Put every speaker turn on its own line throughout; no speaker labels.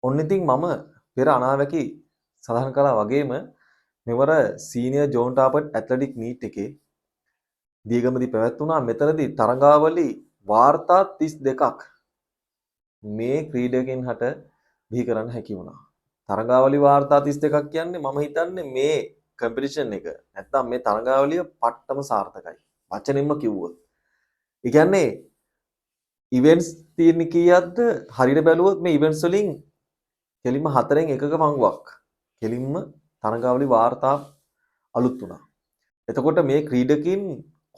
ඔන්න ඉතින් මම පෙර අනාවැකි සඳහන් කළා වගේම මෙවර සීනියර් ජෝන් ටාපර්ට් ඇත්ලටික් මීට් එකේ දියගමදී පැවැත්වුණා. මෙතනදී තරඟාවලි වාර්තා 32ක් මේ ක්‍රීඩකයන් හට බිහි කරන්න හැකි වුණා. තරඟාවලි වාර්තා 32ක් කියන්නේ මම හිතන්නේ මේ කම්පිටිෂන් එක නැත්තම් මේ තරඟාවලිය පට්ටම සාර්ථකයි. වචනින්ම කිව්වොත්. ඒ කියන්නේ ඉවෙන්ට්ස් තියෙන කීයක්ද හරියට බැලුවොත් මේ ඉවෙන්ට්ස් වලින් කෙලින්ම 4න් එකක පංගුවක් කෙලින්ම තරඟාවලි වාර්තා අලුත් වුණා. එතකොට මේ ක්‍රීඩකින්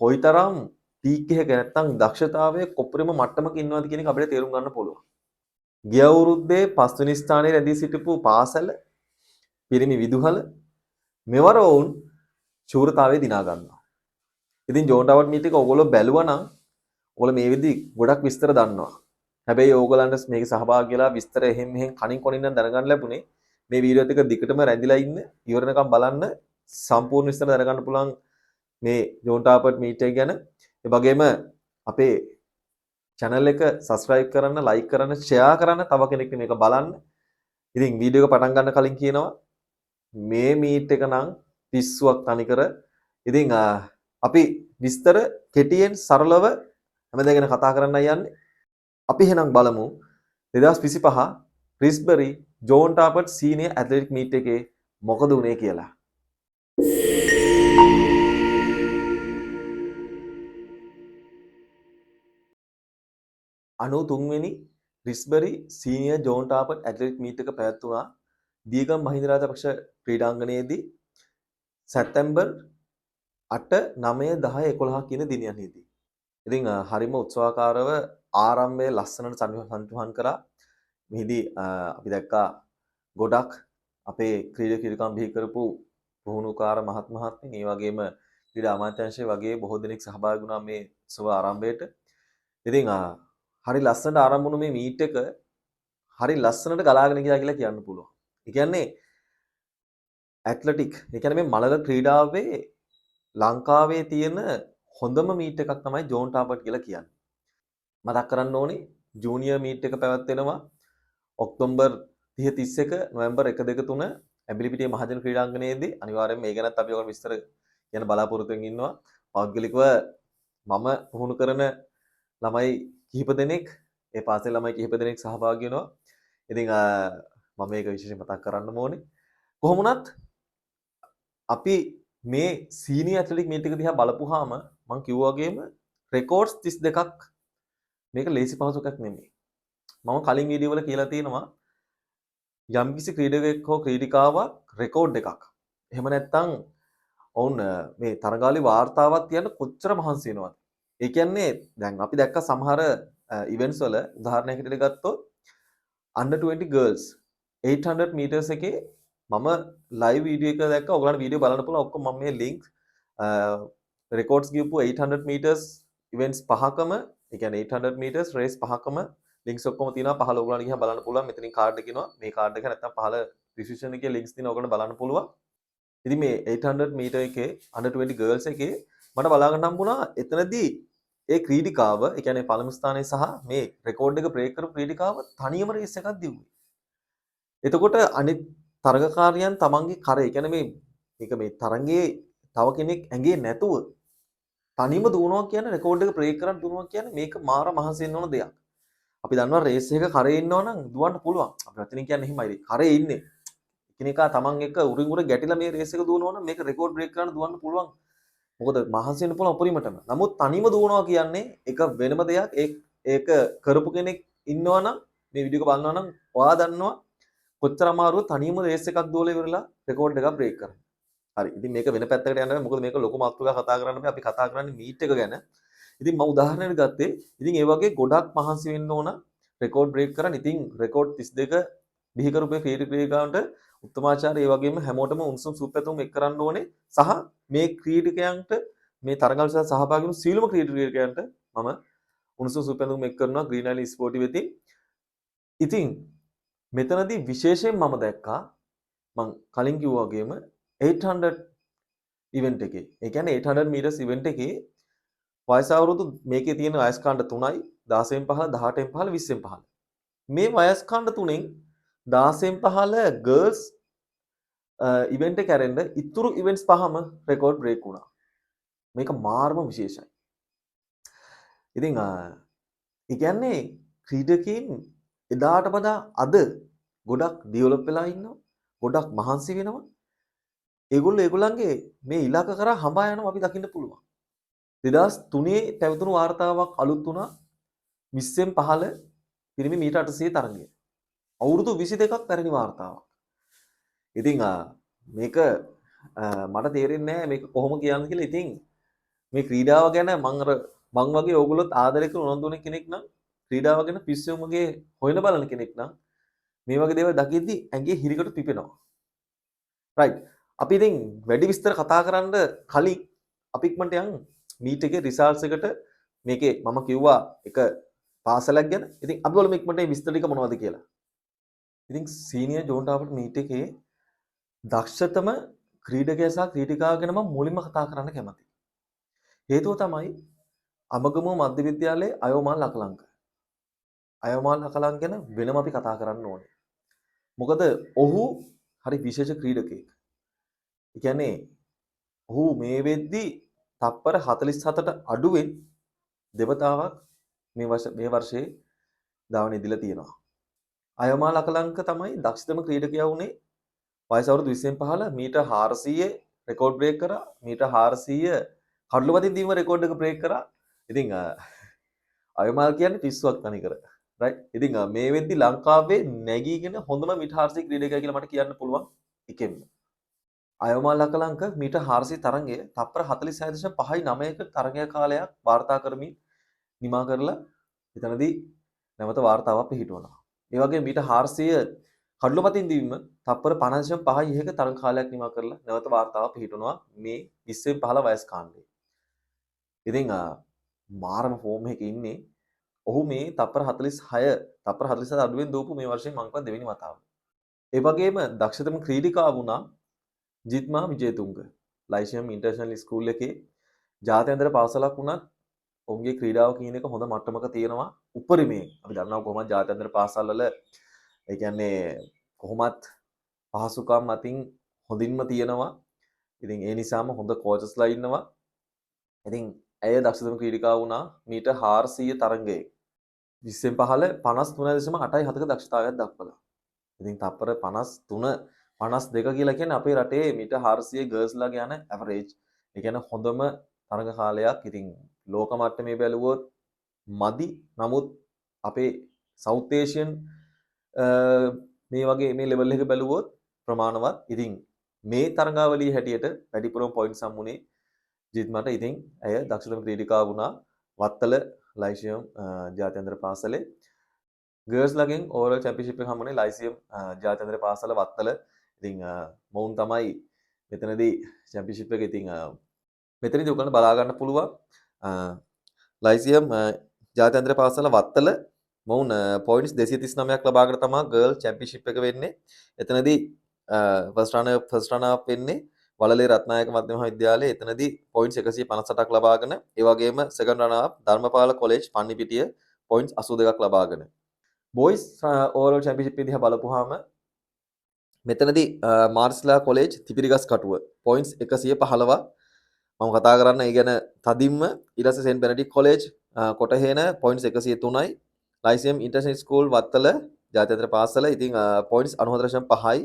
කොයිතරම් පීක් එකක නැත්තම් දක්ෂතාවයේ කොප්පරෙම මට්ටමක ඉන්නවද කියන එක අපිට තේරුම් ගන්න පුළුවන්. ගිය අවුරුද්දේ 5 වෙනි ස්ථානයේ රැඳී සිටපු පාසල පිරිමි විදුහල මෙවර වුන් ශූරතාවයේ දිනා ගන්නවා. ඉතින් ජෝන් ටවර්ට් මීට් එක ඔයගොල්ලෝ බැලුවා නම් ඔයගොල්ලෝ මේ විදි ගොඩක් විස්තර දන්නවා. හැබැයි ඕගොල්ලන්ට මේක සහභාගී වෙලා විස්තර එහෙම මෙහෙම කණින් කොනින් නම් දැනගන්න ලැබුණේ මේ වීඩියෝත් එක දිගටම රැඳිලා ඉන්න ඉවරනකම් බලන්න සම්පූර්ණ විස්තර දැනගන්න පුළුවන් මේ ජෝන් ටාපර්ට් මීට් එක ගැන. ඒ වගේම අපේ channel එක subscribe කරන්න, like කරන්න, share කරන්න, තව කෙනෙක්ට මේක බලන්න. ඉතින් වීඩියෝ එක පටන් ගන්න කලින් කියනවා මේ මීට් එක නම් පිස්සුවක් තනිකර. ඉතින් අපි විස්තර කෙටියෙන් සරලව හැමදේම ගැන කතා කරන්නයි යන්නේ. අපි එහෙනම් බලමු 2025 රිස්බරි ජෝන් ටාපර්ට් සීනියර් ඇත්ලටික් මීට් එකේ මොකද වුනේ කියලා. 93 වෙනි රිස්බරි සීනියර් ජෝන් ටාපර්ට් ඇත්ලටික් මීට් එක පැවැත්වුණා දීගම් මහින්ද රාජපක්ෂ ක්‍රීඩාංගණයේදී සැප්තැම්බර් 8, 9, 10, 11 කියන දිනයන්හිදී. ඉතින් හරිම උත්සවාකාරව ආරම්භයේ ලස්සනට සම්පූර්ණ කරා. මෙහිදී අපි දැක්කා ගොඩක් අපේ ක්‍රීඩකම් බිහි කරපු පුහුණුකාර මහත්මයාත් ඒ වගේම ක්‍රීඩා අමාත්‍යාංශයේ වගේ බොහෝ දෙනෙක් සහභාගී වුණා මේ උත්සව ආරම්භයට. ඉතින් හරි ලස්සනට ආරම්භ වුණු මේ මීට් එක හරි ලස්සනට ගලාගෙන ගියා කියලා කියන්න පුළුවන්. ඒ කියන්නේ ඇත්ලටික්, ඒ කියන්නේ මේ මළල ක්‍රීඩාවේ ලංකාවේ තියෙන හොඳම මීට් එකක් තමයි ජෝන් ටාපර්ට් කියලා කියන්නේ. මතක් කරන්න ඕනේ ජූනියර් මීට් එක පැවැත්වෙනවා ඔක්තෝබර් 30 31 නොවැම්බර් 1 2 3 ඇඹිලිපිටිය මහජන ක්‍රීඩාංගණයේදී. අනිවාර්යයෙන් මේ ගැනත් අපි ඔයගොල්ලෝ විස්තර කියන බලාපොරොත්තු වෙමින් ඉන්නවා. පෞද්ගලිකව මම පුහුණු කරන ළමයි කිහිප දෙනෙක්, ඒ පාසල් ළමයි කිහිප දෙනෙක් සහභාගී වෙනවා. ඉතින් මම මේක විශේෂයෙන් මතක් කරන්න ඕනේ. කොහොම වුණත් අපි මේ සීනියර් ඇත්ලටික් මීට් එක දිහා බලපුවාම මම කිව්වා වගේම රෙකෝඩ්ස් 32ක් මේක ලේසි පහසු එකක් නෙමෙයි. මම කලින් වීඩියෝ වල කියලා තියෙනවා යම්කිසි ක්‍රීඩකයෙක් හෝ ක්‍රීඩිකාවක් රෙකෝඩ් එකක්. එහෙම නැත්නම් ඔවුන් මේ තරගාලි වාර්තාවක් තියන්න කොච්චර මහන්සි වෙනවද? ඒ කියන්නේ දැන් අපි දැක්ක සමහර ඉවෙන්ට්ස් වල උදාහරණයකට ගත්තොත් under 20 girls 800 meters එකේ මම ලයිව් වීඩියෝ එක දැක්කා. ඔයගලන්ට වීඩියෝ බලන්න පුළුවන්. ඔක්කොම මම මේ ලින්ක් රෙකෝඩ්ස් ගියපු 800 meters ඉවෙන්ට්ස් පහකම, ඒ කියන්නේ 800 meters රේස් පහකම ලින්ක්ස් ඔක්කොම තියෙනවා. පහල ඔයගලන්ට ගිහලා බලන්න පුළුවන්. මෙතනින් කාඩ් එක එනවා. මේ කාඩ් එක නැත්තම් පහල ඩිස්ක්‍රිප්ෂන් එකේ ලින්ක්ස් තියෙනවා. ඔයගලන්ට බලන්න පුළුවන්. ඉතින් මේ 800 meter එකේ under 20 girls එකේ මට බලා ගන්න හම්බුණා එතනදී ඒ ක්‍රීඩිකාව, ඒ කියන්නේ පළමු ස්ථානයේ සහ මේ රෙකෝඩ් එක බ්‍රේක් කරපු ක්‍රීඩිකාව තනියම රේස් එකක් දිව්වේ. එතකොට අනිත් තරගකාරයන් තමන්ගේ කරේ, ඒ කියන්නේ මේක මේ තරඟයේ තව කෙනෙක් ඇඟේ නැතුව තනියම දුවනවා කියන්නේ, රෙකෝඩ් එක බ්‍රේක් කරන් දුවනවා කියන්නේ මේක මාර මහන්සි වෙන්න ඕන දෙයක්. අපි දන්නවා රේස් එක කරේ ඉන්නවා නම් දුවන්න පුළුවන්. අපි වචනින් කියන්නේ එහෙමයි. කරේ ඉන්නේ. එකිනෙකා තමන් එක්ක උරින් උර ගැටිලා මේ රේස් එක දුවනවා නම් මේක රෙකෝඩ් බ්‍රේක් කරන්න දුවන්න පුළුවන්. මොකද මහන්සි වෙන්න පුළුවන් උපරිමටම. නමුත් තනියම දුවනවා කියන්නේ එක වෙනම දෙයක්. ඒක කරපු කෙනෙක් ඉන්නවා නම් මේ වීඩියෝ එක බලනවා නම් ඔයා දන්නවා කොච්චර අමාරුද තනියම රේස් එකක් දුවලා ඉවරලා රෙකෝඩ් එකක් බ්‍රේක් කරන්න. හරි. ඉතින් මේක වෙන පැත්තකට යන්න බෑ. මොකද මේක ලොකු මාතෘකාවක් කතා කරන්න බෑ. අපි කතා කරන්නේ මීට් එක ගැන. ඉතින් මම උදාහරණයක් ගත්තේ. ඉතින් ඒ වගේ ගොඩක් මහන්සි වෙන්න ඕන රෙකෝඩ් බ්‍රේක් කරන්න. ඉතින් රෙකෝඩ් 32 බිහි කරපු ක්‍රීඩකයන්ට උත්තමාචාර්ය ඒ වගේම හැමෝටම උණුසුම් සුබපැතුම් එක් කරන්න ඕනේ. සහ මේ ක්‍රීඩකයන්ට මේ තරගවල සහභාගී වුණු සීලම ක්‍රීඩකයන්ට මම උණුසුම් සුබපැතුම් එක් කරනවා ග්‍රීන් ඇලි ස්පෝර්ටි වෙතින්. ඉතින් මෙතනදී විශේෂයෙන් මම දැක්කා මං කලින් කිව්වා වගේම 800 ඉවෙන්ට් එකේ, ඒ කියන්නේ 800 meters ඉවෙන්ට් එකේ වයස අවුරුදු මේකේ තියෙන වයස් කාණ්ඩ 3යි 16න් 15 18න් 15 20න් 15. මේ වයස් කාණ්ඩ තුනෙන් 16න් 15 ගර්ල්ස් ඉවෙන්ට් එක කරන්න ඉතුරු ඉවෙන්ට්ස් පහම රෙකෝඩ් බ්‍රේක් වුණා. මේක මාර්ම විශේෂයි. ඉතින් ඒ කියන්නේ ක්‍රීඩකයන් එදාට වඩා අද ගොඩක් ඩෙවලොප් වෙලා ඉන්නවා. ගොඩක් මහන්සි වෙනවා. ඒගොල්ලෝ ඒගොල්ලන්ගේ මේ ඉලක්ක කරා හඹා යනවා අපි දකින්න පුළුවන්. 2003 පැවතුණු වාර්තාවක් අලුත් වුණා 20න් 15 පිරිමි මීටර් 800 තරඟය. අවුරුදු 22ක් පැරණි වාර්තාවක්. ඉතින් මේක මට තේරෙන්නේ නැහැ මේක කොහොම කියන්න කියලා. ඉතින් මේ ක්‍රීඩාව ගැන මං වගේ ඕගොල්ලොත් ආදරය කරන උනන්දු වෙන කෙනෙක් නම් ක්‍රීඩාව ගැන පිස්සුවම වගේ හොයන බලන කෙනෙක් නම් මේ වගේ දේවල් දකිද්දි ඇඟේ හිරිකට පිපෙනවා. රයිට්. අපි ඉතින් වැඩි විස්තර කතා කරන්න කලින් අපි ඉක්මනට යන් මීට් එකේ රිසල්ට්ස් එකට මේකේ මම කිව්වා එක පාසලක් ගැන. ඉතින් අපි බලමු ඉක්මනට මේ විස්තර ටික මොනවද කියලා. ඉතින් සීනියර් ජෝන් ටාපර්ට් මීට් එකේ දක්ෂතම ක්‍රීඩකයා සහ ක්‍රීඩිකාව ගැන මම මුලින්ම කතා කරන්න කැමතියි. හේතුව තමයි අමගමුව මධ්‍ය විද්‍යාලයේ අයෝමාල් අකලංක. අයෝමාල් අකලංක ගැන වෙනම අපි කතා කරන්න ඕනේ. මොකද ඔහු හරි විශේෂ ක්‍රීඩකයෙක්. ඒ කියන්නේ ඔහු මේ වෙද්දී තප්පර 47ට අඩුවෙන් දෙවතාවක් මේ වර්ෂයේ ධාවනය දීලා තියෙනවා. අයෝමාල් අකලංක තමයි දක්ෂතම ක්‍රීඩකයා වුණේ වයස අවුරුදු 20න් 15 මීටර් 400 රෙකෝඩ් බ්‍රේක් කරා. මීටර් 400 කඩලුවතින් දීම රෙකෝඩ් එක බ්‍රේක් කරා. ඉතින් අයෝමාල් කියන්නේ පිස්සුවක් තනිකර. රයිට්. ඉතින් මේ වෙද්දි ලංකාවේ නැගීගෙන හොඳම මීටර් 400 ක්‍රීඩකයා කියලා මට කියන්න පුළුවන් එකෙන්ම. අයෝමාල් අකලංක මීටර් 400 තරඟය තප්පර 46.59ක තරඟය කාලයක් වාර්තා කරමින් නිමා කරලා එතනදී නැවත වාර්තාවක් පිහිටුවනවා. ඒ වගේ මීටර් 400 කඩලුවතින් දීම තප්පර 50.5ක තරඟ කාලයක් නිමා කරලා නැවත වාර්තාවක් පිහිටුවනවා මේ 20න් 15 වයස් කාණ්ඩේ. ඉතින් මාරම ෆෝම් එකේ ඉන්නේ. ඔහු මේ තප්පර 46 තප්පර 47 අඩුවෙන් දෝපු මේ වර්ෂයේ මං කිව්වා දෙවෙනි වතාව. ඒ වගේම දක්ෂතම ක්‍රීඩිකාව වුණා ජිත්මා විජේතුංග. ලයිසියම් ඉන්ටර්නැෂනල් ස්කූල් එකේ ජාත්‍යන්තර පාසලක් වුණත් ඔවුන්ගේ ක්‍රීඩාව කියන එක හොඳ මට්ටමක තියෙනවා. උපරිමයෙන් අපි දන්නවා කොහොමද ජාත්‍යන්තර පාසල් වල ඒ කියන්නේ කොහොමත් පහසුකම් අතින් හොඳින්ම තියෙනවා. ඉතින් ඒ නිසාම හොඳ කෝචස්ලා ඉන්නවා. ඉතින් ඇය දක්ෂතම ක්‍රීඩිකාව වුණා මීටර් 400 තරඟයේ 20න් 15 53.87ක දක්ෂතාවයක් දක්වලා. ඉතින් තප්පර 53 52 කියලා කියන්නේ අපේ රටේ මීටර් 400 ගර්ල්ස්ලාගේ යන ඇවරේජ්. ඒ කියන්නේ හොඳම තරඟ කාලයක්. ඉතින් ලෝක මට්ටමේ බැලුවොත් මදි. නමුත් අපේ සවුත් ඒෂියන් මේ වගේ මේ ලෙවල් එක බැලුවොත් ප්‍රමාණවත්. ඉතින් මේ තරඟාවලියේ හැටියට වැඩිපුරම පොයින්ට්ස් හම්බුනේ ජිත්මට. ඉතින් ඇය දක්ෂතම ක්‍රීඩිකාව වුණා වත්තල ලයිසියම් ජාත්‍යන්තර පාසලේ. ගර්ල්ස්ලාගෙන් ඕවරෝල් චැම්පියන්ෂිප් එක හම්බුනේ ලයිසියම් ජාත්‍යන්තර පාසල වත්තල. ඉතින් මොවුන් තමයි මෙතනදී චැම්පියන්ෂිප් එක ඉතින් මෙතනදී ඔයගොල්ලන්ට බලා ගන්න පුළුවන්. ලයිසියම් ජාත්‍යන්තර පාසල වත්තල මොවුන් පොයින්ට්ස් 239ක් ලබාගෙන තමයි ගර්ල් චැම්පියන්ෂිප් එක වෙන්නේ. එතනදී ෆස්ට් රනර් අප් වෙන්නේ වලලේ රත්නායක මධ්‍ය මහා විද්‍යාලයේ. එතනදී පොයින්ට්ස් 158ක් ලබාගෙන ඒ වගේම second runner up Dharmapala College Pannipitiya points 82ක් ලබාගෙන. බොයිස් ඕවරෝල් චැම්පියන්ෂිප් එක දිහා බලපුවාම මෙතනදී මාර්ස්ලා කොලෙජ් තිපිරිගස් කටුව පොයින්ට්ස් 115ක් මම කතා කරන්න ඒ ගැන තදින්ම. ඊට පස්සේ Saint Benedict College Kotahena points 103යි. ලයිසියම් ඉන්ටර්නැෂනල් ස්කූල් වත්තල ජාත්‍යන්තර පාසල ඉතින් පොයින්ට්ස් 94.5යි.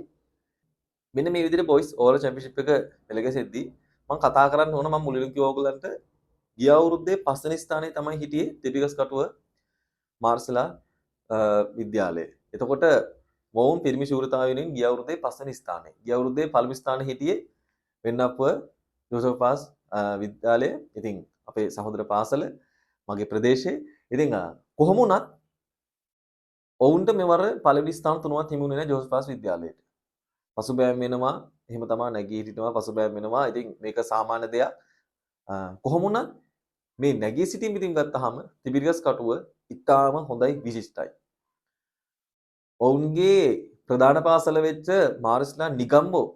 මෙන්න මේ විදිහට බොයිස් ඕවරෝල් චැම්පියන්ෂිප් එක පෙළගැසෙද්දී මම කතා කරන්න ඕන මම මුලින්ම කිව්වා ඔයගලන්ට ගිය අවුරුද්දේ 5 වෙනි ස්ථානයේ තමයි හිටියේ තිපිරිගස් කටුව මාර්ස්ලා විද්‍යාලය. එතකොට මොවුන් පිරිමි ශූරතාවයෙන් ගිය අවුරුද්දේ 5 වෙනි ස්ථානයේ. ගිය අවුරුද්දේ පළවෙනි ස්ථානයේ හිටියේ වෙන්නප්පුව ජෝසප් පාස් විද්‍යාලය. ඉතින් අපේ සහෝදර පාසල මගේ ප්‍රදේශයේ. ඉතින් කොහොම වුණත් ඔවුන්ට මෙවර පළවෙනි ස්ථාන තුනවත් හිමි වුණේ නැහැ ජෝසප් පාස් විද්‍යාලයට. පසුබෑම් වෙනවා. එහෙම තමයි නැගී හිටිනවා පසුබෑම් වෙනවා. ඉතින් මේක සාමාන්‍ය දෙයක්. කොහොම වුණත් මේ නැගී සිටීම ඉතින් ගත්තාම තිබිරිගස් කටුව ඉතාම හොඳයි විශිෂ්ටයි. ඔවුන්ගේ ප්‍රධාන පාසල වෙච්ච මාර්ස්ලා නිගම්බෝ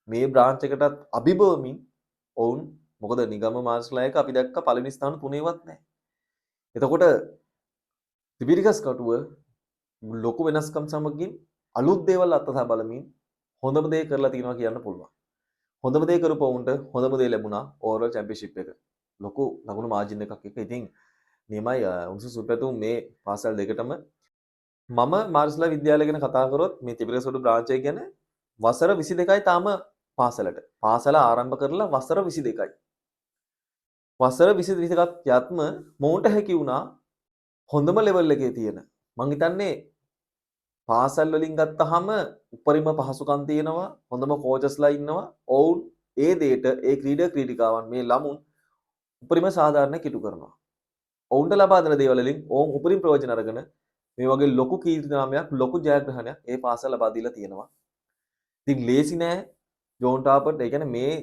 මේ බ්‍රාන්ච් එකටත් අභිබවමින් ඔවුන් මොකද නිගම්ම මාර්ස්ලා එක අපි දැක්ක පළවෙනි ස්ථාන තුනේවත් නැහැ. එතකොට තිබිරිගස් කටුව ලොකු වෙනස්කම් සමගින් අලුත් දේවල් අත්දැක බලමින් හොඳම දේ කරලා තියෙනවා කියන්න පුළුවන්. හොඳම දේ කරපුවුන්ට හොඳම දේ ලැබුණා ඕවරෝල් චැම්පියන්ෂිප් එක. ලොකු ලකුණු මාජින් එකක් එක. ඉතින් නියමයි උන්සු සුපැතුම් මේ පාසල් දෙකටම මම මාර්ස්ලා විද්‍යාලය ගැන කතා කරොත් මේ තිබිරසොඩු බ්‍රාන්චය ගැන වසර 22යි තාම පාසලට. පාසල ආරම්භ කරලා වසර 22යි. වසර 22ක් යත්ම මොවුන්ට හැකි වුණා හොඳම ලෙවල් එකේ තියෙන. මං හිතන්නේ පාසල් වලින් ගත්තහම උපරිම පහසුකම් තියෙනවා, හොඳම කෝචස්ලා ඉන්නවා. ඔවුන් ඒ දේට ඒ ක්‍රීඩිකාවන් මේ ළමුන් උපරිම සාධාරණ කිටු කරනවා. ඔවුන්ට ලබා දෙන දේවල් වලින් ඔවුන් උපරිම ප්‍රයෝජන අරගෙන මේ වගේ ලොකු කීර්තිනාමයක්, ලොකු ජයග්‍රහණයක් ඒ පාසල ලබා දීලා තියෙනවා. ඉතින් ලේසි නෑ ජෝන් ටාපර්ට්. ඒ කියන්නේ මේ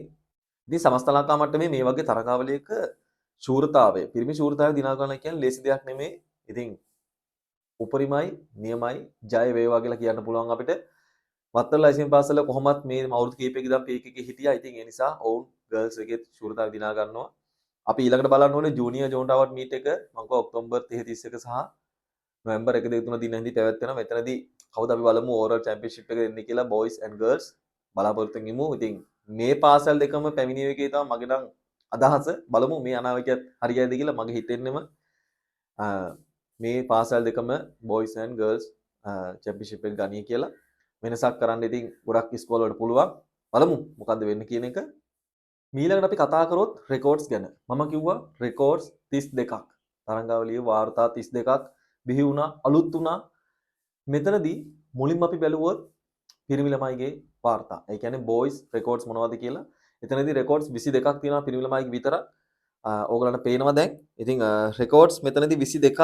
ඉතින් සමස්ත ලංකා මට්ටමේ මේ වගේ තරගාවලියක ශූරතාවය, පිරිමි ශූරතාවය දිනා ගන්න කියන්නේ ලේසි දෙයක් නෙමෙයි. ඉතින් උපරිමයි, නියමයි, ජය වේවා කියලා කියන්න පුළුවන් අපිට. වත්තල ලයිසින් පාසල කොහොමත් මේ අවුරුදු කීපයක ඉඳන් පීක් එකේ හිටියා. ඉතින් ඒ නිසා ඔවුන් ගර්ල්ස් එකේ ශූරතාවය දිනා ගන්නවා. අපි ඊළඟට බලන්න ඕනේ ජූනියර් ජෝන් ටාවර්ට් මීට් එක මම කව ඔක්තෝබර් 30 31 සහ නොවැම්බර් 1 2 3 දිනදී පැවැත්වෙනවා. මෙතනදී කවුද අපි බලමු ඕවරෝල් චැම්පියන්ෂිප් එක දෙන්නේ කියලා බොයිස් ඇන්ඩ් ගර්ල්ස් බලාපොරොත්තු වෙමු. ඉතින් මේ පාසල් දෙකම පැමිණිය එකේ තමයි මගේ නම් අදහස. බලමු මේ අනාවැකියත් හරියයිද කියලා. මගේ හිතෙන්නෙම මේ පාසල් දෙකම බොයිස් ඇන්ඩ් ගර්ල්ස් චැම්පියන්ෂිප් එක ගනිය කියලා. වෙනසක් කරන්න ඉතින් ගොඩක් ඉස්කෝල වලට පුළුවන්. බලමු මොකද්ද වෙන්නේ කියන එක. ඊළඟට අපි කතා කරොත් රෙකෝඩ්ස් ගැන. මම කිව්වා රෙකෝඩ්ස් 32ක්. තරංගාවලියේ වාර්තා 32ක් බිහි වුණා, අලුත් වුණා. මෙතනදී මුලින්ම අපි බැලුවොත් පිරිමි ළමයිගේ වාර්තා. ඒ කියන්නේ බොයිස් රෙකෝඩ්ස් මොනවද කියලා. එතනදී රෙකෝඩ්ස් 22ක් තියෙනවා පිරිමි ළමයිගේ විතරක්. ඕගලන්ට පේනවා දැන්. ඉතින් රෙකෝඩ්ස් මෙතනදී 22ක්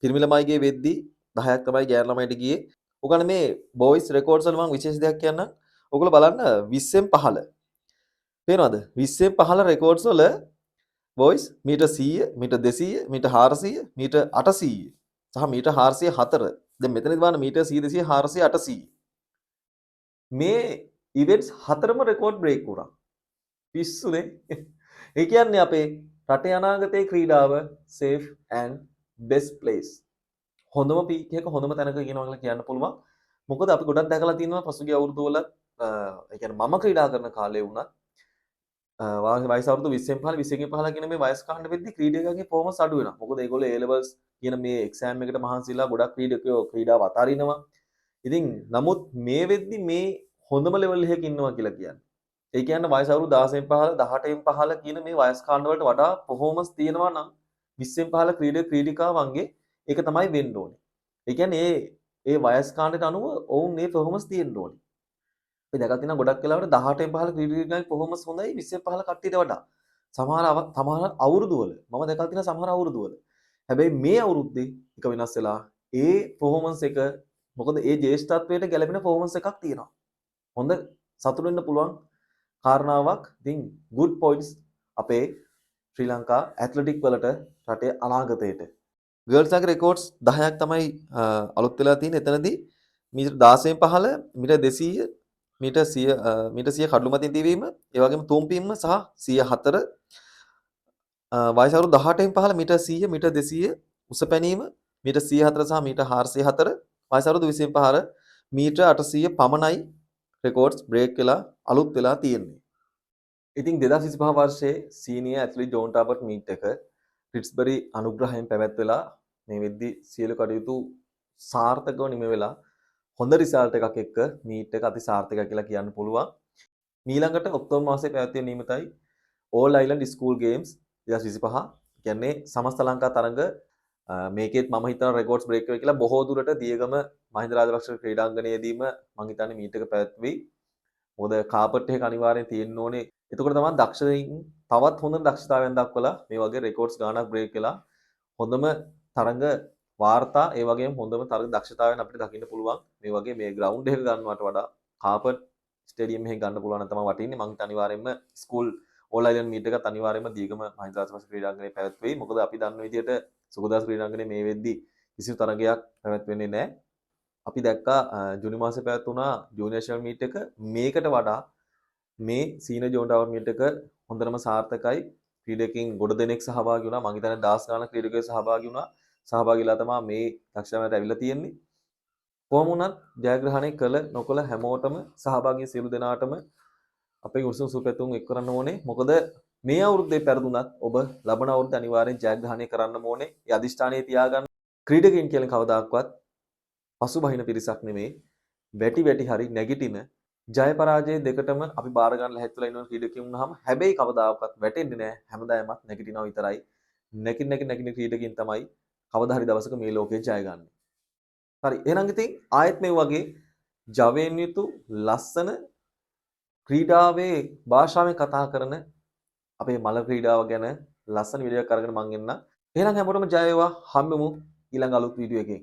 පිරිමි ළමයිගේ වෙද්දී 10ක් තමයි ගෑනු ළමයිට ගියේ. ඔයගොල්ලෝ මේ බොයිස් රෙකෝඩ්ස් වල මම විශේෂ දෙයක් කියන්නම්. ඔයගොල්ලෝ බලන්න 20න් 15. පේනවද? 20න් 15 රෙකෝඩ්ස් වල boys metre 100, metre 200, metre 400, metre 800 සහ මීටර් 404. දැන් මෙතනදී බලන්න මීටර් 100, 200, 400, 800. මේ ඉවෙන්ට්ස් හතරම රෙකෝඩ් බ්‍රේක් වුණා. පිස්සුනේ. ඒ කියන්නේ අපේ රටේ අනාගතයේ ක්‍රීඩාව safe and best place. හොඳම පීක් එක හොඳම තැනක කියනවා කියලා කියන්න පුළුවන්. මොකද අපි ගොඩක් දැකලා තියෙනවා පසුගිය අවුරුදු වල ඒ කියන්නේ මම ක්‍රීඩා කරන කාලේ වුණත් වයස අවුරුදු 20න් 15 21න් 15 කියන මේ වයස් කාණ්ඩ වෙද්දී ක්‍රීඩකයන්ගේ පර්ෆෝමන්ස් අඩු වෙනවා. මොකද ඒගොල්ලෝ A levels කියන මේ එක්සෑම් එකට මහන්සිලා ගොඩක් ක්‍රීඩකයෝ ක්‍රීඩාව අතාරිනවා. ඉතින් නමුත් මේ වෙද්දී මේ හොඳම ලෙවල් එකක ඉන්නවා කියලා කියන්නේ. ඒ කියන්නේ වයස අවුරුදු 16න් 15 18න් 15 කියන මේ වයස් කාණ්ඩ වලට වඩා පර්ෆෝමන්ස් තියෙනවා නම් 20න් 15 ක්‍රීඩිකාවන්ගේ ඒක තමයි වෙන්න ඕනේ. ඒ කියන්නේ ඒ වයස් කාණ්ඩයට අනුව ඔවුන් මේ පර්ෆෝමන්ස් තියෙන්න ඕනේ. අපි දැකලා තියෙනවා ගොඩක් වෙලාවට 18න් 15 ක්‍රීඩිකාගේ පර්ෆෝමන්ස් හොඳයි 20න් 15 කට්ටියට වඩා. සමහර අවුරුදු වල මම දැකලා තියෙනවා සමහර අවුරුදු වල. හැබැයි මේ අවුරුද්දේ එක වෙනස් වෙලා ඒ පර්ෆෝමන්ස් එක මොකද ඒ ජේෂ්ඨත්වයට ගැලපෙන පර්ෆෝමන්ස් එකක් තියෙනවා. හොඳ සතුටු වෙන්න පුළුවන් කාරණාවක්. ඉතින් good points අපේ ශ්‍රී ලංකා ඇත්ලටික් වලට රටේ අනාගතයට. ගර්ල්ස් ලාගේ රෙකෝඩ්ස් 10ක් තමයි අලුත් වෙලා තියෙන්නේ. එතනදී මීටර් 16න් 15 මීටර් 200 මීටර් 100 කඩළු මතින් තිබීම, ඒ වගේම තුම්පීම සහ 104 වයස අවුරුදු 18න් 15 මීටර් 100 මීටර් 200 උස පැනීම මීටර් 104 සහ මීටර් 404 වයස අවුරුදු 20න් 15 මීටර් 800 පමණයි රෙකෝඩ්ස් බ්‍රේක් වෙලා අලුත් වෙලා තියෙන්නේ. ඉතින් 2025 වර්ෂයේ සීනියර් ඇත්ලීට් ජෝන් ටාපර්ට් මීට් එක රිට්ස්බරි අනුග්‍රහයෙන් පැවැත්වෙලා මේ වෙද්දී සියලු කටයුතු සාර්ථකව නිම වෙලා හොඳ රිසල්ට් එකක් එක්ක මීට් එක අති සාර්ථකයි කියලා කියන්න පුළුවන්. ඊළඟට ඔක්තෝබර් මාසයේ පැවැත්වෙන නියමිතයි ඕල් අයිලන්ඩ් ස්කූල් ගේම්ස් 2025. කියන්නේ සමස්ත ලංකා තරඟ මේකෙත් මම හිතනවා රෙකෝඩ්ස් බ්‍රේක් වෙයි කියලා. බොහෝ දුරට දියගම මහින්ද රාජපක්ෂ ක්‍රීඩාංගණයේදීම මම හිතන්නේ මීට් එක පැවැත්වෙයි. මොකද කාපට් එක අනිවාර්යෙන් තියෙන්න ඕනේ. එතකොට තමයි දක්ෂයින් තවත් හොඳ දක්ෂතාවයන් දක්වලා මේ වගේ රෙකෝඩ්ස් ගානක් බ්‍රේක් වෙලා හොඳම තරඟ වාර්තා ඒ වගේම හොඳම තරඟ දක්ෂතාවයන් අපිට දකින්න පුළුවන්. මේ වගේ මේ ග්‍රවුන්ඩ් එක ගන්නවට වඩා කාපට් ස්ටේඩියම් එකේ ගන්න පුළුවන් නම් තමයි වටින්නේ. මම හිත අනිවාර්යෙන්ම ස්කූල් ඕල් අයිලන්ඩ් මීට් එකත් අනිවාර්යෙන්ම දීගම මහින්ද රාජපක්ෂ ක්‍රීඩාංගණයේ පැවැත්වෙයි. මොකද අපි දන්න විදිහට සුගතදාස ක්‍රීඩාංගණයේ මේ වෙද්දී කිසිදු තරගයක් පැවැත්වෙන්නේ නැහැ. අපි දැක්කා ජුනි මාසේ පැවැත්වුණා ජූනියර් ෂල් මීට් එක. මේකට වඩා මේ සීනියර් ජෝන් ටාවර් මීට් එක හොඳටම සාර්ථකයි. ක්‍රීඩකයන් ගොඩ දෙනෙක් සහභාගී වුණා. මම හිතන්නේ 10 ගාණක් ක්‍රීඩකයෝ සහභාගී වුණා. සහභාගීලා තමයි මේ දක්ෂතාවයට ඇවිල්ලා තියෙන්නේ. කොහොම වුණත් ජයග්‍රහණය කළ නොකළ හැමෝටම සහභාගී සියලු දෙනාටම අපේ උණුසුම් සුවපැතුම් එක් කරන්න ඕනේ. මොකද මේ අවුරුද්දේ පෙරදුනත් ඔබ ලබන අවුරුද්ද අනිවාර්යෙන් ජයග්‍රහණය කරන්න ඕනේ. ඒ අදිෂ්ඨානයේ තියාගන්න. ක්‍රීඩකයන් කියලා කවදාක්වත් පසුබහින පිරිසක් නෙමෙයි. වැටි වැටි හරි නැගිටින ජය පරාජය දෙකටම අපි බාර ගන්න ලැහැත්තිලා ඉන්න ක්‍රීඩකයන් වුණාම හැබැයි කවදාකවත් වැටෙන්නේ නැහැ. හැමදාමත් නැගිටිනවා විතරයි. නැගිටින ක්‍රීඩකයන් තමයි කවදා හරි දවසක මේ ලෝකේ ජය ගන්න. හරි. එහෙනම් ඉතින් ආයෙත් මේ වගේ ජවයෙන් යුතු ලස්සන ක්‍රීඩාවේ භාෂාවෙන් කතා කරන අපේ මල ක්‍රීඩාව ගැන ලස්සන වීඩියෝ එකක් අරගෙන මං එන්න. එහෙනම් හැමෝටම ජය වේවා. හම්බෙමු ඊළඟ අලුත් වීඩියෝ එකකින්.